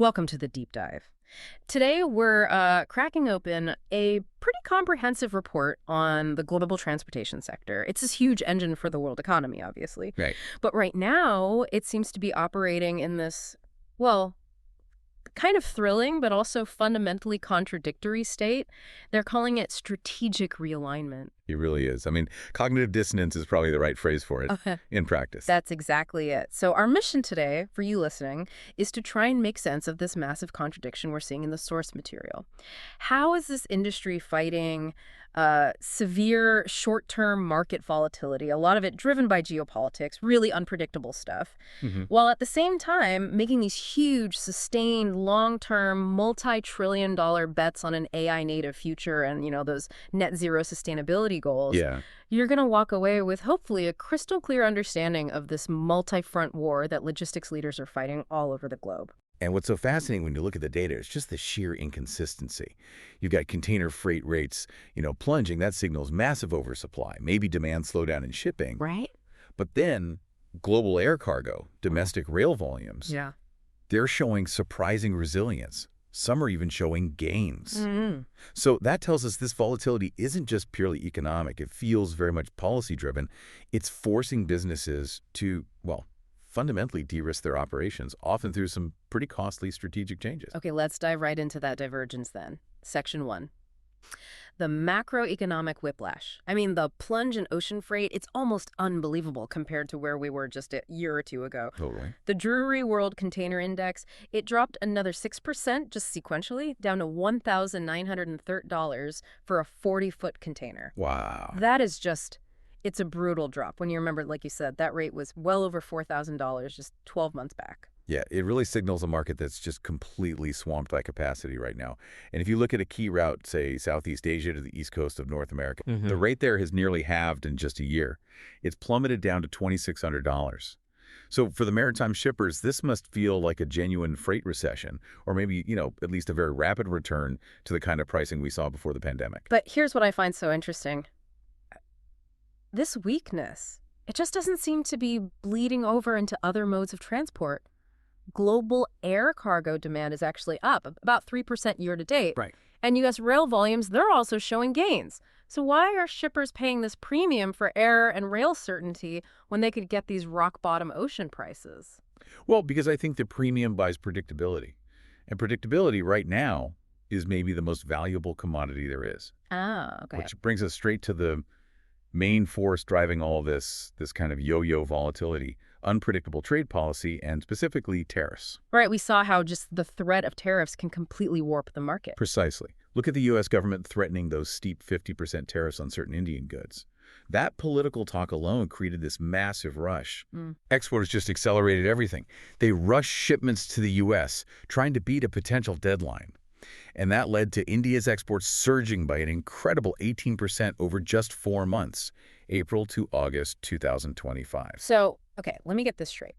Welcome to the deep dive. Today, we're cracking open a pretty comprehensive report on the global transportation sector. It's this huge engine for the world economy, obviously. Right. But right now, it seems to be operating in this, well, kind of thrilling, but also fundamentally contradictory state. They're calling it strategic realignment. He really is. I mean, cognitive dissonance is probably the right phrase for it Okay. in practice. That's exactly it. So our mission today, for you listening, is to try and make sense of this massive contradiction we're seeing in the source material. How is this industry fighting severe short-term market volatility, a lot of it driven by geopolitics, really unpredictable stuff, while at the same time making these huge, sustained, long-term, multi-trillion-dollar bets on an AI-native future and, those net zero sustainability goals? Yeah. You're going to walk away with hopefully a crystal clear understanding of this multi-front war that logistics leaders are fighting all over the globe. And what's so fascinating when you look at the data is just the sheer inconsistency. You've got container freight rates, plunging. That signals massive oversupply, maybe demand slowdown in shipping. Right? But then global air cargo, domestic rail volumes, Yeah. they're showing surprising resilience. Some are even showing gains. Mm-hmm. So that tells us this volatility isn't just purely economic. It feels very much policy-driven. It's forcing businesses to, fundamentally de-risk their operations, often through some pretty costly strategic changes. Okay, let's dive right into that divergence then. Section 1. The macroeconomic whiplash. I mean, the plunge in ocean freight, it's almost unbelievable compared to where we were just a year or two ago. Totally. The Drewry World Container Index, it dropped another 6% just sequentially, down to $1,930 for a 40-foot container. Wow. That is just, it's a brutal drop. When you remember, like you said, that rate was well over $4,000 just 12 months back. Yeah, it really signals a market that's just completely swamped by capacity right now. And if you look at a key route, say Southeast Asia to the east coast of North America, the rate there has nearly halved in just a year. It's plummeted down to $2,600. So for the maritime shippers, this must feel like a genuine freight recession, or maybe, at least a very rapid return to the kind of pricing we saw before the pandemic. But here's what I find so interesting. This weakness, it just doesn't seem to be bleeding over into other modes of transport. Global air cargo demand is actually up about 3% year to date. Right. And U.S. rail volumes, they're also showing gains. So why are shippers paying this premium for air and rail certainty when they could get these rock-bottom ocean prices? Well, because I think the premium buys predictability. And predictability right now is maybe the most valuable commodity there is. Ah, okay. Which brings us straight to the main force driving all this kind of yo-yo volatility, unpredictable trade policy, and specifically tariffs. Right, we saw how just the threat of tariffs can completely warp the market. Precisely. Look at the U.S. government threatening those steep 50% tariffs on certain Indian goods. That political talk alone created this massive rush. Exporters just accelerated everything. They rushed shipments to the U.S., trying to beat a potential deadline. And that led to India's exports surging by an incredible 18% over just 4 months, April to August 2025. So, okay, let me get this straight.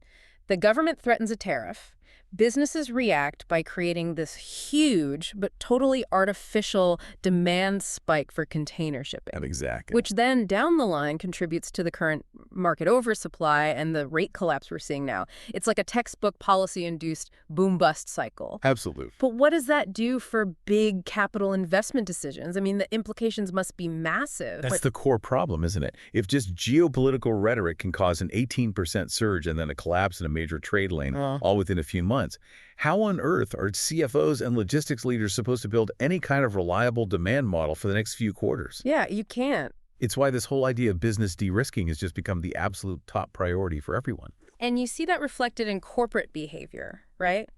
The government threatens a tariff. Businesses react by creating this huge but totally artificial demand spike for container shipping. Exactly. Which then, down the line, contributes to the current market oversupply and the rate collapse we're seeing now. It's like a textbook policy-induced boom-bust cycle. Absolute. But what does that do for big capital investment decisions? I mean, the implications must be massive. That's the core problem, isn't it? If just geopolitical rhetoric can cause an 18% surge and then a collapse in a major trade lane, all within a few months, how on earth are CFOs and logistics leaders supposed to build any kind of reliable demand model for the next few quarters? Yeah, you can't. It's why this whole idea of business de-risking has just become the absolute top priority for everyone. And you see that reflected in corporate behavior, right?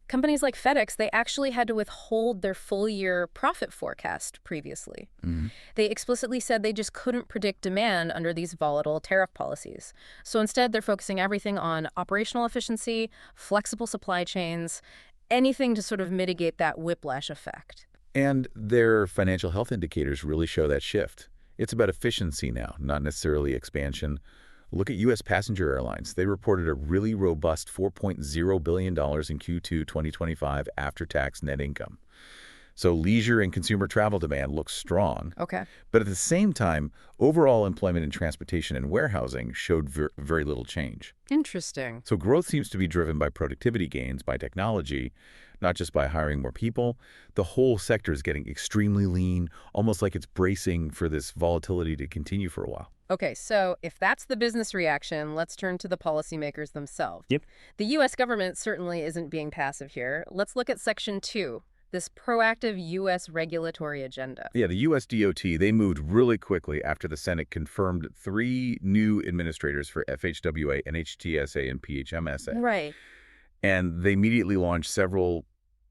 Companies like FedEx, they actually had to withhold their full-year profit forecast previously. They explicitly said they just couldn't predict demand under these volatile tariff policies. So instead, they're focusing everything on operational efficiency, flexible supply chains, anything to sort of mitigate that whiplash effect. And their financial health indicators really show that shift. It's about efficiency now, not necessarily expansion. Look at U.S. passenger airlines. They reported a really robust $4.0 billion in Q2 2025 after-tax net income. So leisure and consumer travel demand looks strong. Okay. But at the same time, overall employment in transportation and warehousing showed very little change. Interesting. So growth seems to be driven by productivity gains, by technology, not just by hiring more people. The whole sector is getting extremely lean, almost like it's bracing for this volatility to continue for a while. Okay, so if that's the business reaction, let's turn to the policymakers themselves. Yep. The U.S. government certainly isn't being passive here. Let's look at Section 2, this proactive U.S. regulatory agenda. Yeah, the U.S. DOT, they moved really quickly after the Senate confirmed 3 new administrators for FHWA, NHTSA, and PHMSA. Right. And they immediately launched several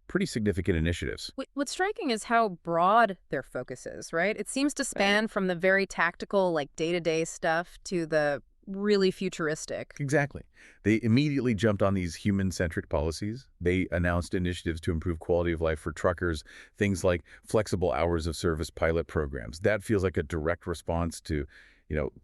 pretty significant initiatives. What's striking is how broad their focus is, right? It seems to span from the very tactical, like day-to-day stuff to the really futuristic. Exactly. They immediately jumped on these human-centric policies. They announced initiatives to improve quality of life for truckers, things like flexible hours of service pilot programs. That feels like a direct response to,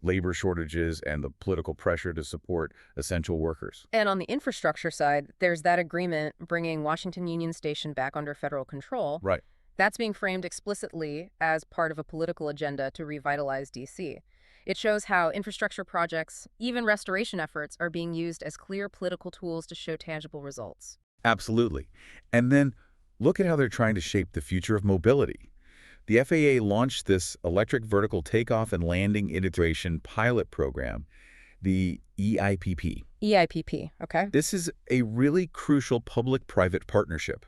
labor shortages and the political pressure to support essential workers. And on the infrastructure side, there's that agreement bringing Washington Union Station back under federal control. Right. That's being framed explicitly as part of a political agenda to revitalize D.C. It shows how infrastructure projects, even restoration efforts, are being used as clear political tools to show tangible results. Absolutely. And then look at how they're trying to shape the future of mobility. The FAA launched this Electric Vertical Takeoff and Landing Integration Pilot Program, the EIPP. EIPP, okay. This is a really crucial public-private partnership.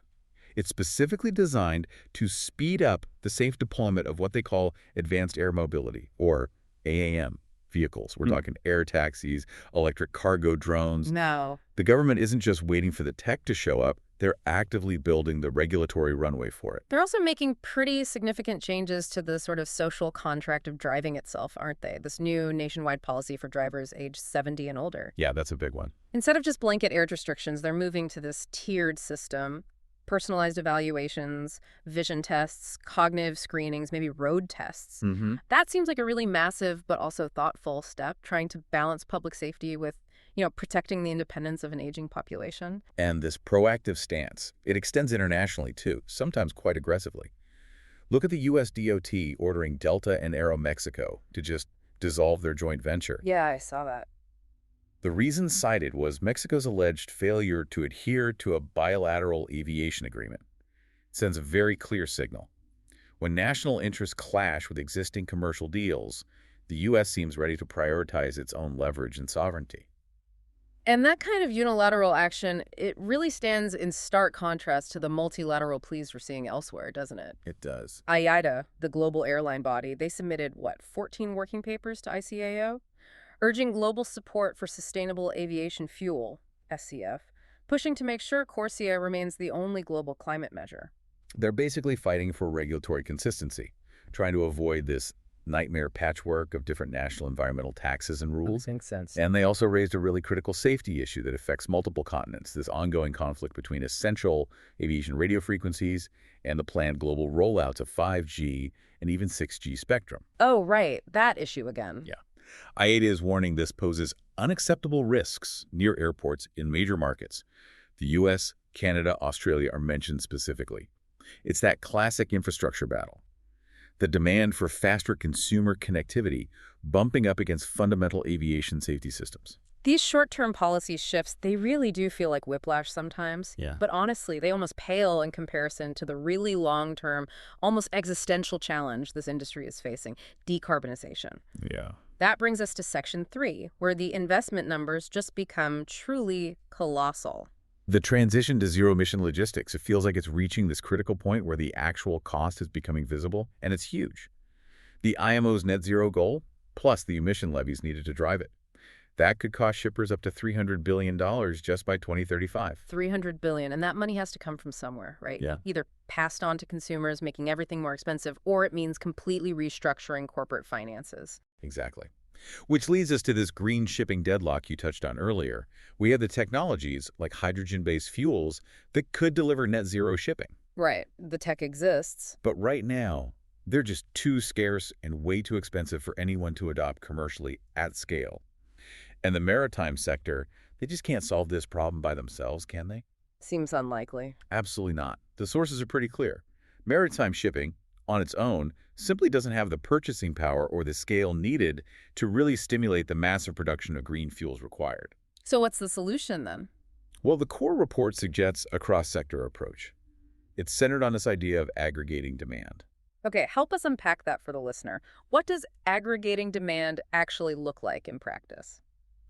It's specifically designed to speed up the safe deployment of what they call advanced air mobility, or AAM, vehicles. We're talking air taxis, electric cargo drones. No. The government isn't just waiting for the tech to show up. They're actively building the regulatory runway for it. They're also making pretty significant changes to the sort of social contract of driving itself, aren't they? This new nationwide policy for drivers aged 70 and older. Yeah, that's a big one. Instead of just blanket age restrictions, they're moving to this tiered system. Personalized evaluations, vision tests, cognitive screenings, maybe road tests. That seems like a really massive but also thoughtful step, trying to balance public safety with, protecting the independence of an aging population. And this proactive stance, it extends internationally too, sometimes quite aggressively. Look at the U.S. DOT ordering Delta and Aeromexico to just dissolve their joint venture. Yeah, I saw that. The reason cited was Mexico's alleged failure to adhere to a bilateral aviation agreement. It sends a very clear signal. When national interests clash with existing commercial deals, the U.S. seems ready to prioritize its own leverage and sovereignty. And that kind of unilateral action, it really stands in stark contrast to the multilateral pleas we're seeing elsewhere, doesn't it? It does. IATA, the global airline body, they submitted, 14 working papers to ICAO? Urging global support for sustainable aviation fuel, SCF, pushing to make sure CORSIA remains the only global climate measure. They're basically fighting for regulatory consistency, trying to avoid this nightmare patchwork of different national environmental taxes and rules. Makes sense. And they also raised a really critical safety issue that affects multiple continents, this ongoing conflict between essential aviation radio frequencies and the planned global rollouts of 5G and even 6G spectrum. Oh, right. That issue again. Yeah. IATA is warning this poses unacceptable risks near airports in major markets. The U.S., Canada, Australia are mentioned specifically. It's that classic infrastructure battle. The demand for faster consumer connectivity bumping up against fundamental aviation safety systems. These short-term policy shifts, they really do feel like whiplash sometimes. Yeah. But honestly, they almost pale in comparison to the really long-term, almost existential challenge this industry is facing, decarbonization. Yeah. That brings us to Section 3, where the investment numbers just become truly colossal. The transition to zero-emission logistics, it feels like it's reaching this critical point where the actual cost is becoming visible, and it's huge. The IMO's net zero goal, plus the emission levies needed to drive it. That could cost shippers up to $300 billion just by 2035. $300 billion, and that money has to come from somewhere, right? Yeah. Either passed on to consumers, making everything more expensive, or it means completely restructuring corporate finances. Exactly. Which leads us to this green shipping deadlock you touched on earlier. We have the technologies, like hydrogen-based fuels, that could deliver net zero shipping. Right. The tech exists. But right now, they're just too scarce and way too expensive for anyone to adopt commercially at scale. And the maritime sector, they just can't solve this problem by themselves, can they? Seems unlikely. Absolutely not. The sources are pretty clear. Maritime shipping, on its own, simply doesn't have the purchasing power or the scale needed to really stimulate the massive production of green fuels required. So what's the solution then? Well, the core report suggests a cross-sector approach. It's centered on this idea of aggregating demand. Okay, help us unpack that for the listener. What does aggregating demand actually look like in practice?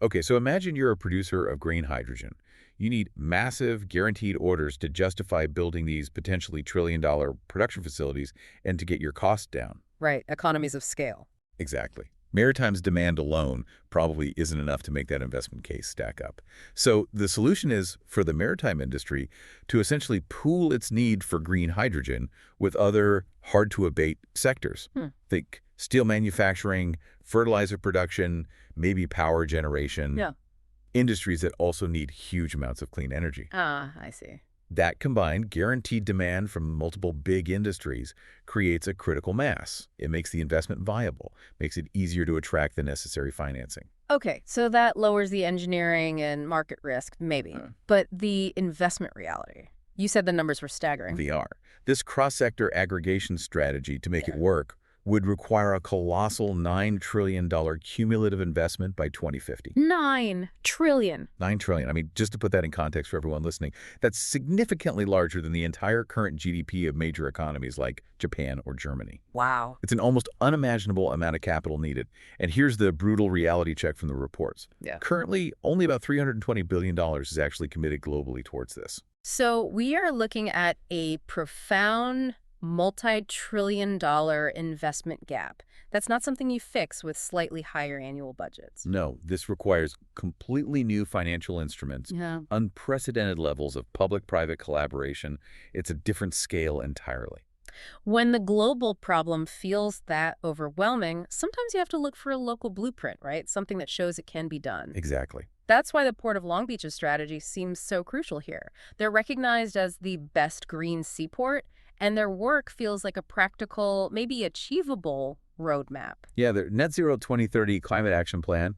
Okay, so imagine you're a producer of green hydrogen. You need massive, guaranteed orders to justify building these potentially trillion-dollar production facilities and to get your costs down. Right, economies of scale. Exactly. Maritime's demand alone probably isn't enough to make that investment case stack up. So the solution is for the maritime industry to essentially pool its need for green hydrogen with other hard-to-abate sectors. Think steel manufacturing, fertilizer production, maybe power generation. Yeah. Industries that also need huge amounts of clean energy. Ah, I see. That combined guaranteed demand from multiple big industries creates a critical mass. It makes the investment viable, makes it easier to attract the necessary financing. Okay, so that lowers the engineering and market risk, maybe. But the investment reality. You said the numbers were staggering. They are. This cross-sector aggregation strategy to make it work would require a colossal $9 trillion cumulative investment by 2050. 9 trillion. $9 trillion. I mean, just to put that in context for everyone listening, that's significantly larger than the entire current GDP of major economies like Japan or Germany. Wow. It's an almost unimaginable amount of capital needed. And here's the brutal reality check from the reports. Yeah. Currently, only about $320 billion is actually committed globally towards this. So we are looking at a profound multi-trillion-dollar investment gap. That's not something you fix with slightly higher annual budgets. No, this requires completely new financial instruments, unprecedented levels of public-private collaboration. It's a different scale entirely. When the global problem feels that overwhelming, sometimes you have to look for a local blueprint, right? Something that shows it can be done. Exactly. That's why the Port of Long Beach's strategy seems so crucial here. They're recognized as the best green seaport, and their work feels like a practical, maybe achievable roadmap. Yeah, their Net Zero 2030 climate action plan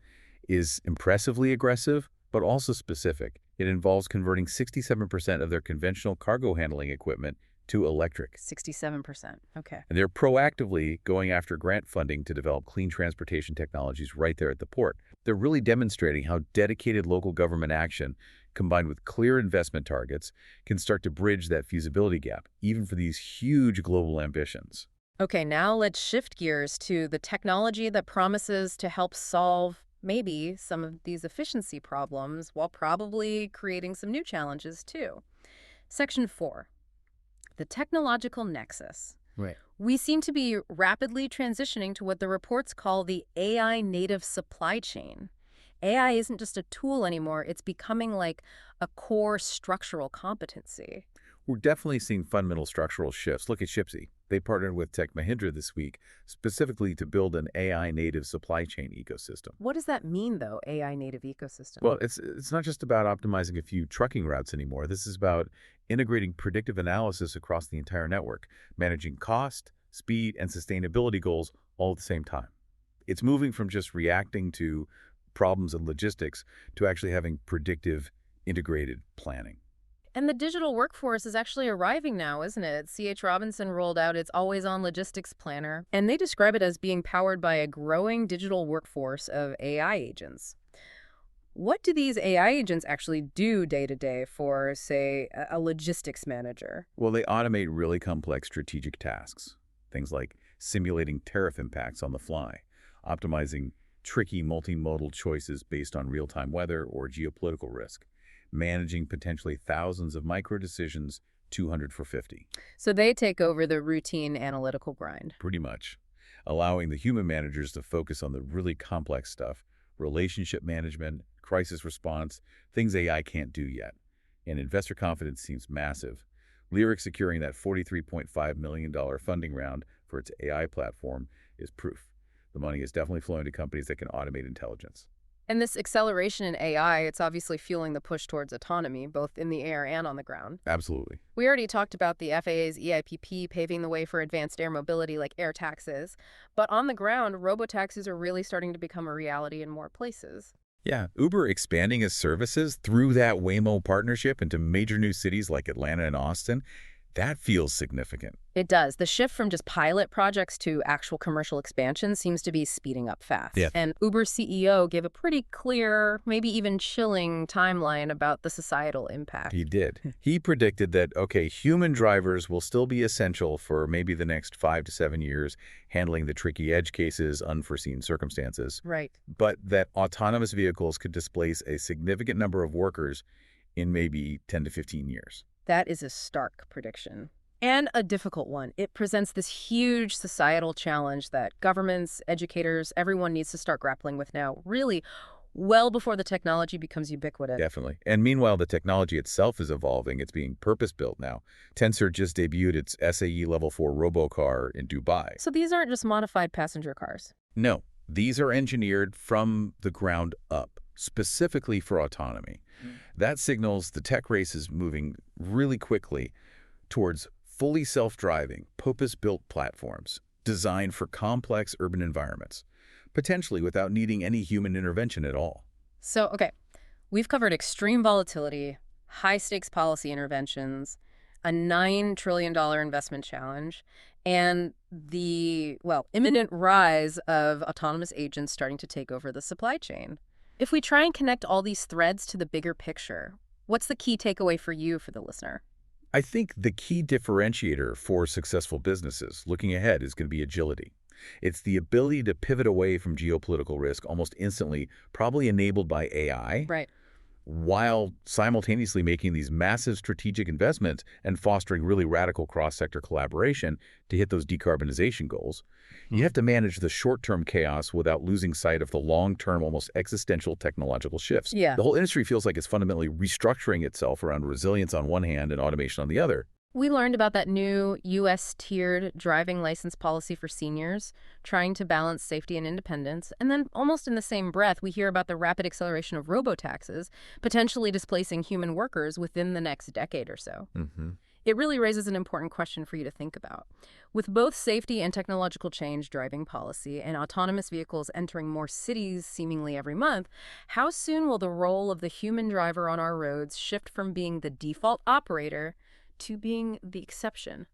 is impressively aggressive, but also specific. It involves converting 67% of their conventional cargo handling equipment to electric. 67%. Okay. And they're proactively going after grant funding to develop clean transportation technologies right there at the port. They're really demonstrating how dedicated local government action, combined with clear investment targets, can start to bridge that feasibility gap, even for these huge global ambitions. Okay, now let's shift gears to the technology that promises to help solve maybe some of these efficiency problems while probably creating some new challenges too. Section 4. The technological nexus. Right. We seem to be rapidly transitioning to what the reports call the AI native supply chain. AI isn't just a tool anymore, it's becoming like a core structural competency. We're definitely seeing fundamental structural shifts. Look at Shipsy. They partnered with Tech Mahindra this week specifically to build an AI native supply chain ecosystem. What does that mean, though, AI native ecosystem? Well, it's not just about optimizing a few trucking routes anymore. This is about integrating predictive analysis across the entire network, managing cost, speed, and sustainability goals all at the same time. It's moving from just reacting to problems and logistics to actually having predictive, integrated planning. And the digital workforce is actually arriving now, isn't it? C.H. Robinson rolled out its always-on logistics planner, and they describe it as being powered by a growing digital workforce of AI agents. What do these AI agents actually do day to day for, say, a logistics manager? Well, they automate really complex strategic tasks, things like simulating tariff impacts on the fly, optimizing tricky multimodal choices based on real-time weather or geopolitical risk, managing potentially thousands of micro decisions, 200 for 50. So they take over the routine analytical grind. Pretty much, allowing the human managers to focus on the really complex stuff, relationship management, crisis response, things AI can't do yet. And investor confidence seems massive. Lyric securing that $43.5 million funding round for its AI platform is proof. The money is definitely flowing to companies that can automate intelligence. And this acceleration in AI, it's obviously fueling the push towards autonomy, both in the air and on the ground. Absolutely. We already talked about the FAA's EIPP paving the way for advanced air mobility like air taxis. But on the ground, robotaxis are really starting to become a reality in more places. Yeah, Uber expanding its services through that Waymo partnership into major new cities like Atlanta and Austin, That feels significant. It does. The shift from just pilot projects to actual commercial expansion seems to be speeding up fast. Yeah. And Uber's CEO gave a pretty clear, maybe even chilling timeline about the societal impact. He did. He predicted that, okay, human drivers will still be essential for maybe the next 5 to 7 years, handling the tricky edge cases, unforeseen circumstances, Right. but that autonomous vehicles could displace a significant number of workers in maybe 10 to 15 years. That is a stark prediction. And a difficult one. It presents this huge societal challenge that governments, educators, everyone needs to start grappling with now, really well before the technology becomes ubiquitous. Definitely. And meanwhile, the technology itself is evolving. It's being purpose-built now. Tensor just debuted its SAE Level 4 robocar in Dubai. So these aren't just modified passenger cars. No, these are engineered from the ground up, specifically for autonomy. That signals the tech race is moving really quickly towards fully self-driving, purpose-built platforms designed for complex urban environments, potentially without needing any human intervention at all. So, okay, we've covered extreme volatility, high-stakes policy interventions, a $9 trillion investment challenge, and the, well, imminent rise of autonomous agents starting to take over the supply chain. If we try and connect all these threads to the bigger picture, what's the key takeaway for you, for the listener? I think the key differentiator for successful businesses looking ahead is going to be agility. It's the ability to pivot away from geopolitical risk almost instantly, probably enabled by AI, Right. while simultaneously making these massive strategic investments and fostering really radical cross-sector collaboration to hit those decarbonization goals. You have to manage the short-term chaos without losing sight of the long-term, almost existential technological shifts. Yeah. The whole industry feels like it's fundamentally restructuring itself around resilience on one hand and automation on the other. We learned about that new U.S.-tiered driving license policy for seniors, trying to balance safety and independence. And then almost in the same breath, we hear about the rapid acceleration of robotaxis, potentially displacing human workers within the next decade or so. It really raises an important question for you to think about. With both safety and technological change driving policy and autonomous vehicles entering more cities seemingly every month, how soon will the role of the human driver on our roads shift from being the default operator to being the exception?